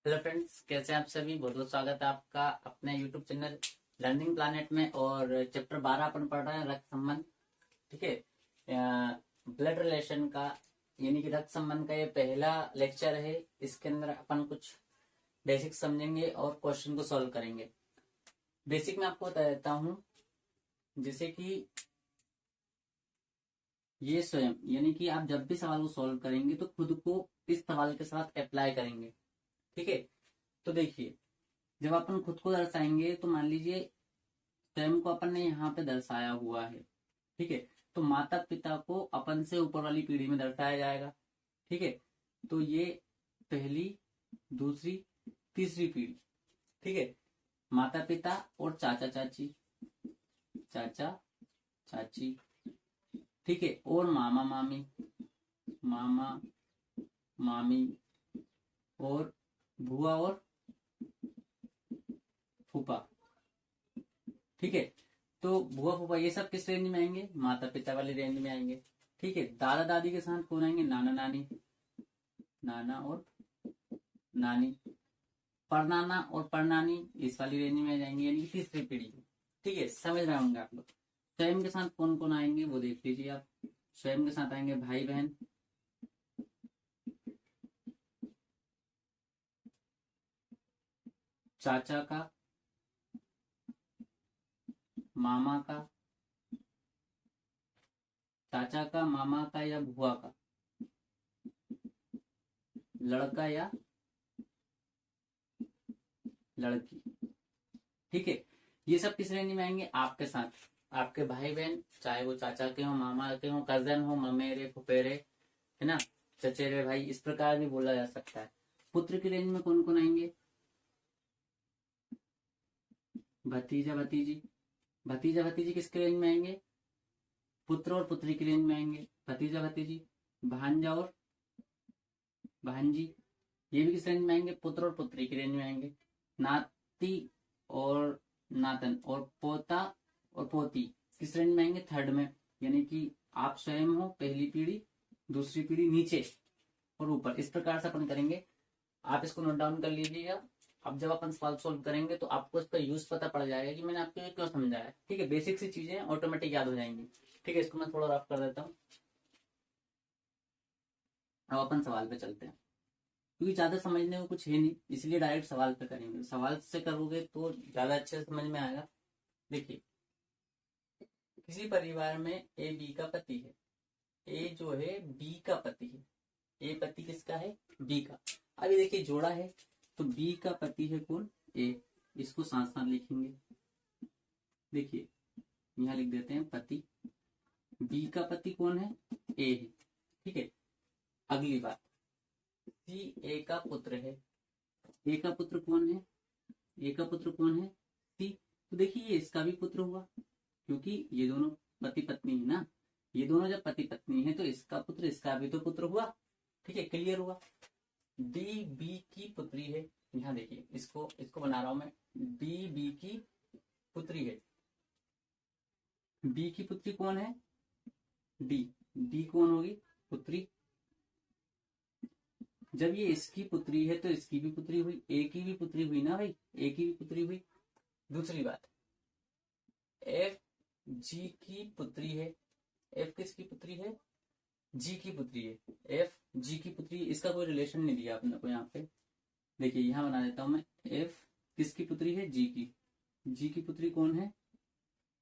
Hello friends, कैसे हैं आप सभी। बहुत बहुत स्वागत है आपका अपने यूट्यूब चैनल लर्निंग प्लानेट में। और चैप्टर 12 अपन पढ़ रहे हैं, रक्त संबंध। ठीक है, ब्लड रिलेशन का यानी कि रक्त संबंध का ये पहला लेक्चर है। इसके अंदर अपन कुछ बेसिक समझेंगे और क्वेश्चन को सॉल्व करेंगे। बेसिक में आपको बता देता हूँ, जैसे कि ये स्वयं यानी कि आप जब भी सवाल को सॉल्व करेंगे तो खुद को इस सवाल के साथ अप्लाई करेंगे। ठीक है, तो देखिए, जब अपन खुद को दर्शाएंगे तो मान लीजिए स्वयं को अपन ने यहाँ पे दर्शाया हुआ है। ठीक है, तो माता पिता को अपन से ऊपर वाली पीढ़ी में दर्शाया जाएगा। ठीक है, तो ये पहली, दूसरी, तीसरी पीढ़ी। ठीक है, माता पिता और चाचा चाची, चाचा चाची। ठीक है, और मामा मामी, मामा मामी, और बुआ और फूफा। ठीक है, तो बुआ फूफा ये सब किस रेंज में आएंगे? माता पिता वाली रेंज में आएंगे। ठीक है, दादा दादी के साथ कौन आएंगे? नाना नानी, नाना और नानी। परनाना और परनानी इस वाली रेंज में आ जाएंगे, यानी कि तीसरी पीढ़ी में। ठीक है, समझ रहे होंगे आप लोग। स्वयं के साथ कौन कौन आएंगे वो देख लीजिए आप। स्वयं के साथ आएंगे भाई बहन, चाचा का, मामा का, चाचा का, मामा का या बुआ का, लड़का या लड़की। ठीक है, ये सब किस रेंज में आएंगे? आपके साथ आपके भाई बहन, चाहे वो चाचा के हो, मामा के हो, कजन हो, ममेरे फुफेरे, है ना, चचेरे भाई, इस प्रकार भी बोला जा सकता है। पुत्र की रेंज में कौन कौन आएंगे? भतीजा भतीजी। भतीजा भतीजी किसके रेंज में आएंगे? पुत्र और पुत्री की रेंज में आएंगे, भतीजा भतीजी। भांजा और भांजी, ये भी किस रेंज में आएंगे? पुत्र और पुत्री की रेंज में आएंगे। नाती और नातन, और पोता और पोती किस रेंज में आएंगे? थर्ड में। यानी कि आप स्वयं हो पहली पीढ़ी, दूसरी पीढ़ी नीचे और ऊपर, इस प्रकार से अपन करेंगे। आप इसको नोट डाउन कर लीजिएगा। अब जब अपन सवाल सोल्व करेंगे तो आपको इसका यूज पता पड़ जाएगा कि मैंने आपको ये क्यों समझाया। ठीक है, बेसिक सी चीजें ऑटोमेटिक याद हो जाएंगी। ठीक है, इसको मैं थोड़ा रफ कर देता हूँ। अब अपन सवाल पे चलते हैं, क्योंकि ज्यादा समझने को कुछ है नहीं, इसलिए डायरेक्ट सवाल पे करेंगे। सवाल से करोगे तो ज्यादा अच्छे से समझ में आएगा। देखिए, किसी परिवार में ए बी का पति है। ए जो है बी का पति है। ए पति किसका है? बी का। अभी देखिए जोड़ा है, तो बी का पति है कौन? ए। इसको साथ साथ लिखेंगे। देखिए, यहाँ लिख देते हैं पति। बी का पति कौन है? ए है। ठीक है, अगली बात, सी ए का पुत्र है। ए का पुत्र कौन है? ए का पुत्र कौन है? सी। तो देखिए, ये इसका भी पुत्र हुआ, क्योंकि ये दोनों पति पत्नी है ना। ये दोनों जब पति पत्नी है तो इसका पुत्र इसका भी तो पुत्र हुआ। ठीक है, क्लियर हुआ। डी बी की पुत्री है। यहाँ देखिए, इसको इसको बना रहा हूं मैं। डी बी की पुत्री है। बी की पुत्री कौन है? डी। डी कौन होगी? पुत्री। जब ये इसकी पुत्री है तो इसकी भी पुत्री हुई, ए की भी पुत्री हुई ना भाई, ए की भी पुत्री हुई। दूसरी बात, एफ जी की पुत्री है। एफ किसकी पुत्री है? जी की पुत्री है। एफ जी की पुत्री, इसका कोई रिलेशन नहीं दिया आपने को यहाँ पे। देखिए, यहां बना देता हूं मैं। एफ किसकी पुत्री है? जी की। जी की पुत्री कौन है?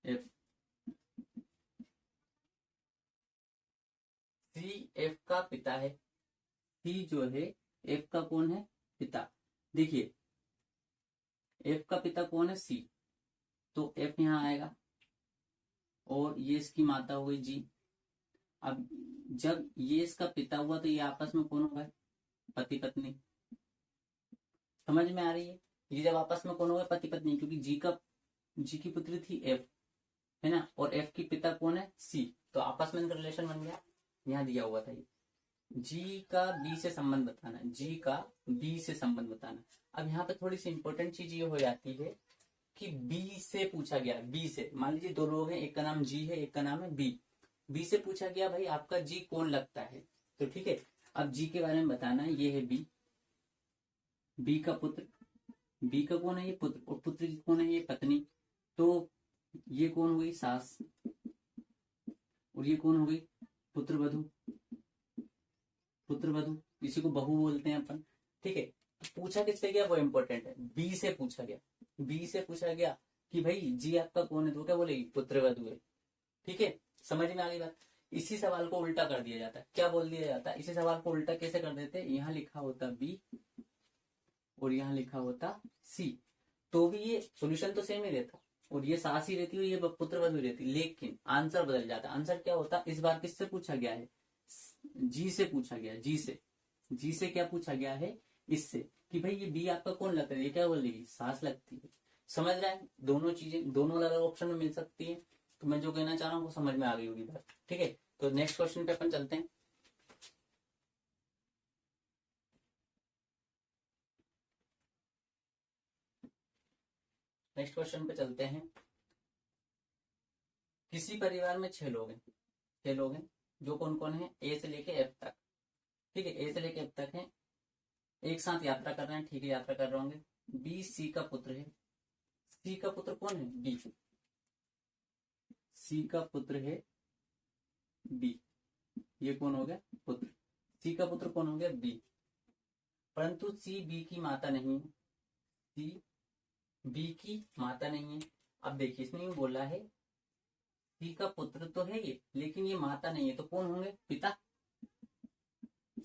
एफ। सी एफ का पिता है। सी जो है एफ का कौन है? पिता। देखिए, एफ का पिता कौन है? सी। तो एफ यहां आएगा, और ये इसकी माता हो गई जी। अब जब ये इसका पिता हुआ तो ये आपस में कौन होगा? पति पत्नी। समझ में आ रही है? ये जब आपस में कौन होगा? पति पत्नी, क्योंकि जी की पुत्री थी एफ, है ना, और एफ की पिता कौन है? सी। तो आपस में इनका रिलेशन बन गया। यहाँ दिया हुआ था ये। जी का बी से संबंध बताना, जी का बी से संबंध बताना। अब यहाँ पे थोड़ी सी इंपॉर्टेंट चीज ये हो जाती है कि बी से पूछा गया। बी से, मान लीजिए दो लोग हैं, एक का नाम जी है, एक का नाम है बी। बी से पूछा गया भाई आपका जी कौन लगता है, तो ठीक है, अब जी के बारे में बताना है। ये है बी, बी का पुत्र, बी का कौन है ये पुत्र, और पुत्र की कौन है ये पत्नी। तो ये कौन हो गई सास, और ये कौन हो गई पुत्रवधू, पुत्रवधू, इसी को बहू बोलते हैं अपन। ठीक है, पूछा किससे गया वो इंपॉर्टेंट है, बी से पूछा गया, बी से पूछा गया कि भाई जी आपका कौन है, तो क्या बोलेगी पुत्रवधू है। ठीक है, समझ में आ गई बात। इसी सवाल को उल्टा कर दिया जाता है, क्या बोल दिया जाता है, इसी सवाल को उल्टा कैसे कर देते, यहाँ लिखा होता बी और यहाँ लिखा होता सी, तो भी ये सोल्यूशन तो सेम ही रहता, और ये सास ही रहती है, ये पुत्रवधू रहती, लेकिन आंसर बदल जाता। आंसर क्या होता, इस बार किससे पूछा गया है, जी से पूछा गया, जी से, जी से क्या पूछा गया है, इससे, कि भाई ये बी आपका कौन लगता है, ये क्या बोलेगी सास लगती है। समझ रहा है, दोनों चीजें दोनों अलग अलग ऑप्शन में मिल सकती है, तो मैं जो कहना चाह रहा हूँ वो समझ में आ गई होगी बात। ठीक है, तो नेक्स्ट क्वेश्चन पे अपन चलते हैं। नेक्स्ट क्वेश्चन पे चलते हैं। किसी परिवार में 6 लोग हैं, 6 लोग हैं, जो कौन कौन है, ए से लेके एफ तक। ठीक है, ए से लेके एफ तक है, एक साथ यात्रा कर रहे हैं। ठीक है, यात्रा कर रहे होंगे। बी सी का पुत्र है, सी का पुत्र कौन है, बी, सी का पुत्र है बी, ये कौन हो गया पुत्र, सी का पुत्र कौन हो गया बी, परंतु सी बी की माता नहीं है, सी बी की माता नहीं है। अब देखिए इसमें यूं बोला है सी का पुत्र तो है ये, लेकिन ये माता नहीं है, तो कौन होंगे, पिता।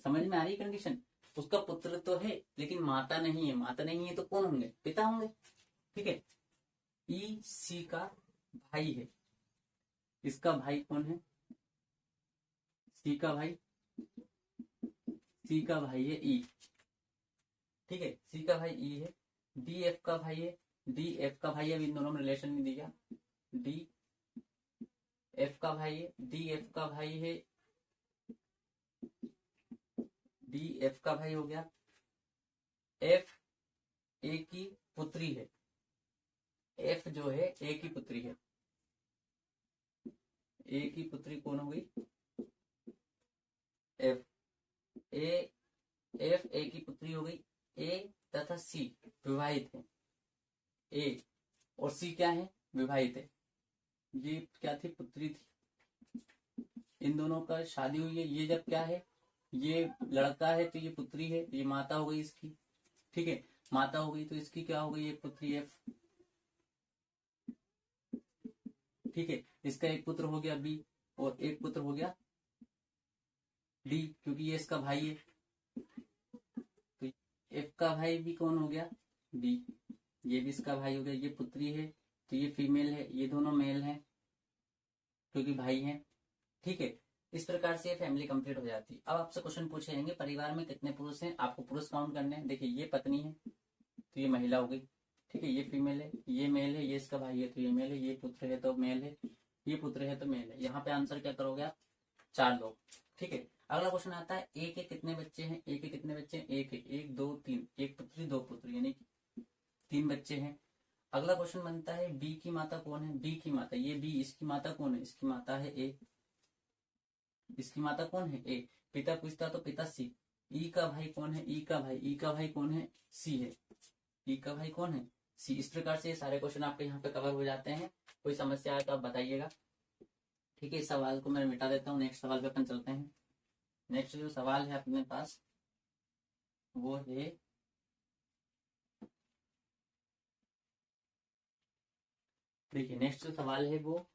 समझ में आ रही कंडीशन, उसका पुत्र तो है लेकिन माता नहीं है, माता नहीं है तो कौन होंगे, पिता होंगे। ठीक है, ई सी का भाई है, इसका भाई कौन है, सी का भाई, सी का भाई है ई। ठीक है, सी का भाई ई है, डी एफ का भाई है, डी एफ का भाई है, इन दोनों में रिलेशन नहीं दिया, डी एफ का भाई है, डी एफ का भाई है, डी एफ का भाई हो गया, एफ ए की पुत्री है, एफ जो है ए की पुत्री है, ए की पुत्री कौन हो गई, एफ, ए एफ ए की पुत्री हो गई। ए तथा सी विवाहित है, ए और सी क्या है, विवाहित है, ये क्या थी, पुत्री थी, इन दोनों का शादी हुई है। ये जब क्या है, ये लड़का है तो ये पुत्री है, ये माता हो गई इसकी। ठीक है, माता हो गई तो इसकी क्या हो गई, एक पुत्री एफ। ठीक है, इसका एक पुत्र हो गया बी और एक पुत्र हो गया डी, क्योंकि ये इसका भाई है, तो एफ का भाई भी कौन हो गया, बी, ये भी इसका भाई हो गया, ये पुत्री है तो ये फीमेल है, ये दोनों मेल हैं क्योंकि भाई हैं। ठीक है, इस प्रकार से ये फैमिली कंप्लीट हो जाती है। अब आपसे क्वेश्चन पूछे जाएंगे परिवार में कितने पुरुष हैं, आपको पुरुष काउंट करने हैं। देखिए ये पत्नी है तो ये महिला हो गई, ठीक है, ये फीमेल है, ये मेल है, ये इसका भाई है तो ये मेल है, ये पुत्र है तो मेल है, ये पुत्र है तो मेल है। यहाँ पे आंसर क्या करोगे आप, 4 लोग। ठीक है, अगला क्वेश्चन आता है ए के कितने बच्चे हैं, ए के कितने बच्चे हैं, एक है, 1 2 3, एक पुत्री 2 पुत्र, यानी 3 बच्चे हैं। अगला क्वेश्चन बनता है बी की माता कौन है, बी की माता, ये बी, इसकी माता कौन है, इसकी माता है ए, इसकी माता कौन है ए, पिता पूछता तो पिता सी, ई का भाई कौन है, ई का भाई, ई का भाई कौन है, सी है, ई का भाई कौन है, सी। इस प्रकार से ये सारे क्वेश्चन आपके यहाँ पे कवर हो जाते हैं। कोई समस्या आए तो आप बताइएगा। ठीक है, इस सवाल को मैं मिटा देता हूँ, नेक्स्ट सवाल पे अपन चलते हैं। नेक्स्ट जो सवाल है अपने पास वो है, देखिए नेक्स्ट जो सवाल है वो,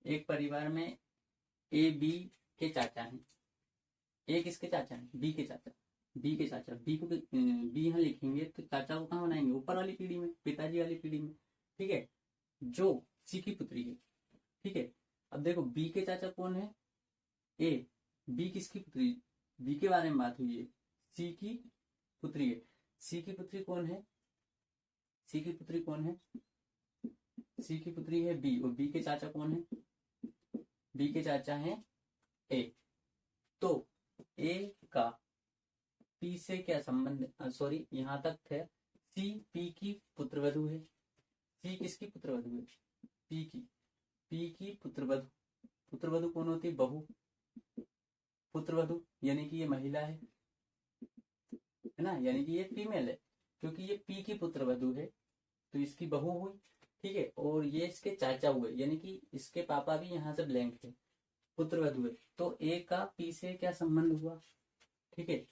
एक परिवार में ए बी के चाचा हैं, ए किसके चाचा हैं, बी के चाचा, बी के चाचा, बी को बी यहाँ लिखेंगे तो चाचा को कहाँ बनाएंगे, ऊपर वाली पीढ़ी में, पिताजी वाली पीढ़ी में। ठीक है, जो सी की पुत्री है। ठीक है, अब देखो बी के चाचा कौन है, ए, बी किसकी पुत्री, बी के बारे में बात हुई है, सी की पुत्री है, सी की पुत्री कौन है, सी की पुत्री कौन है, सी की पुत्री है बी, और बी के चाचा कौन है, बी के चाचा हैं ए। तो ए का पी से क्या संबंध, सॉरी यहां तक थे, सी पी की पुत्रवधू है, सी किसकी पुत्रवधू है, पी की, पी की पुत्रवधू, पुत्रवधू कौन होती है, बहू, पुत्रवधू यानी कि ये महिला है, है ना, यानी कि ये फीमेल है क्योंकि ये पी की पुत्र वधु है, तो इसकी बहू हुई, ठीक है। और ये इसके चाचा हुए, यानी कि इसके पापा भी यहाँ से ब्लैंक है, पुत्र वधु है। तो ए का पी से क्या संबंध हुआ, ठीक है।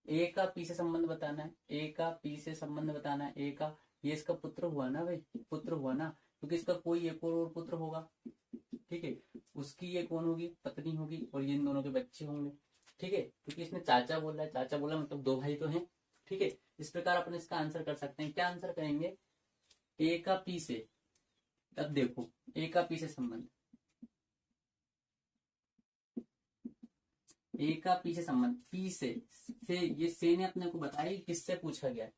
ए का पी से संबंध बताना है, ए का पी से संबंध बताना है। ए का, ये इसका पुत्र हुआ ना भाई, पुत्र हुआ ना, क्योंकि इसका कोई एक और पुत्र होगा, ठीक है। उसकी ये कौन होगी, पत्नी होगी, और ये इन दोनों के बच्चे होंगे, ठीक है। क्योंकि इसने चाचा बोला है, चाचा बोला मतलब दो भाई तो हैं, ठीक है। इस प्रकार अपन इसका आंसर कर सकते हैं। क्या आंसर करेंगे, ए का पी से, अब देखो ए का पी से संबंध, ए का पी से संबंध, पी से ये से ने अपने को बताया कि किससे पूछा गया है।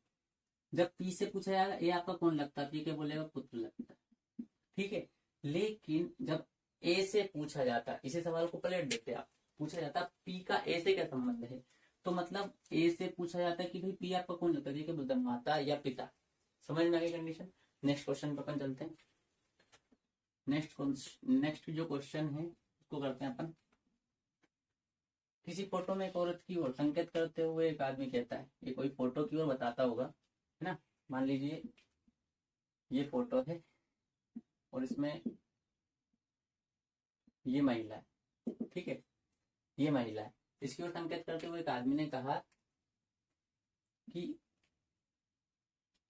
जब पी से पूछा जाएगा ए आपका कौन लगता है, पी के बोलेगा पुत्र लगता है, ठीक है। लेकिन जब ए से पूछा जाता, इसी सवाल को पलट देते आप, पूछा जाता पी का ए से क्या संबंध है, तो मतलब ए से पूछा जाता है कि भाई पी आपका कौन लगता है, क्या बोलता है, माता या पिता। समझ में आ गई कंडीशन। नेक्स्ट क्वेश्चन पर अपन चलते हैं। नेक्स्ट जो क्वेश्चन है उसको करते हैं अपन। किसी फोटो में एक औरत की ओर संकेत करते हुए एक आदमी कहता है, ये कोई फोटो की ओर बताता होगा, है ना। मान लीजिए ये फोटो है और इसमें ये महिला है, ठीक है, ये महिला है। इसकी ओर संकेत करते हुए एक आदमी ने कहा कि,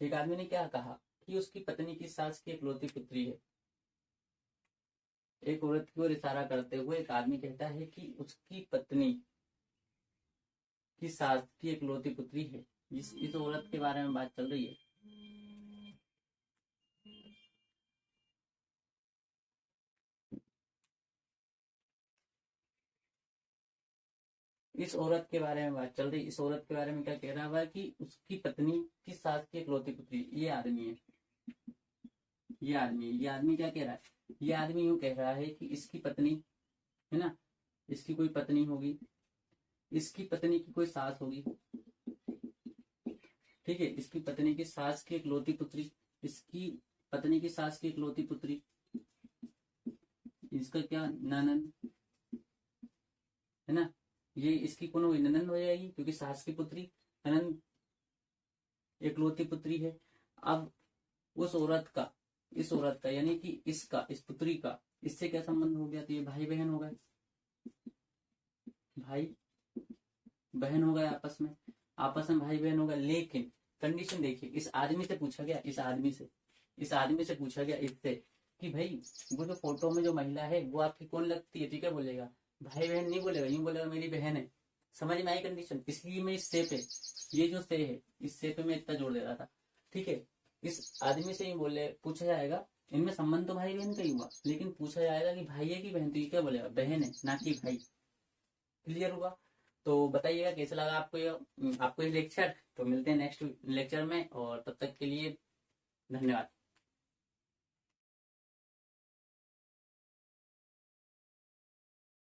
एक आदमी ने क्या कहा कि उसकी पत्नी की सास की इकलौती पुत्री है। एक औरत की ओर इशारा करते हुए एक आदमी कहता है कि उसकी पत्नी की सास की इकलौती पुत्री है। इस औरत के बारे में बात चल रही है। इस औरत के बारे में बात चल रही, इस औरत के बारे में क्या कह रहा है कि उसकी पत्नी की सास की इकलौती पुत्री, ये आदमी है, ये आदमी क्या कह रहा है, ये आदमी यूं कह रहा है कि इसकी पत्नी है ना, इसकी कोई पत्नी होगी, इसकी पत्नी की कोई सास होगी, ठीक है। इसकी पत्नी की सास की इकलौती पुत्री, इसकी पत्नी की सास की इकलौती पुत्री, इसका क्या, ननद, है ना। ये इसकी कौन होगी, ननद हो जाएगी, क्योंकि सास की पुत्री ननद इकलौती पुत्री है। अब उस औरत का, इस औरत का यानी कि इसका, इस पुत्री का इससे क्या संबंध हो गया, तो ये भाई बहन हो गए, भाई बहन हो गए आपस में, आपस में भाई बहन हो गए। लेकिन कंडीशन देखिए, इस आदमी से पूछा गया, इस आदमी से पूछा गया इससे कि भाई वो जो फोटो में जो महिला है वो आपकी कौन लगती है, ठीक है, बोलेगा भाई बहन नहीं बोलेगा, यूं बोलेगा मेरी बहन है। समझ में आई कंडीशन। इसलिए मैं इस से पे, ये जो से है इस से पे मैं इतना जोड़ दे रहा था, ठीक है। इस आदमी से ही बोले पूछा जाएगा, इनमें संबंध तो भाई बहन का ही हुआ, लेकिन पूछा जाएगा कि भाई है कि बहन, तो ये क्या बोलेगा, बहन है, ना कि भाई। क्लियर हुआ। तो बताइएगा कैसा लगा आपको ये लेक्चर। तो मिलते हैं नेक्स्ट लेक्चर में, और तब तक के लिए धन्यवाद।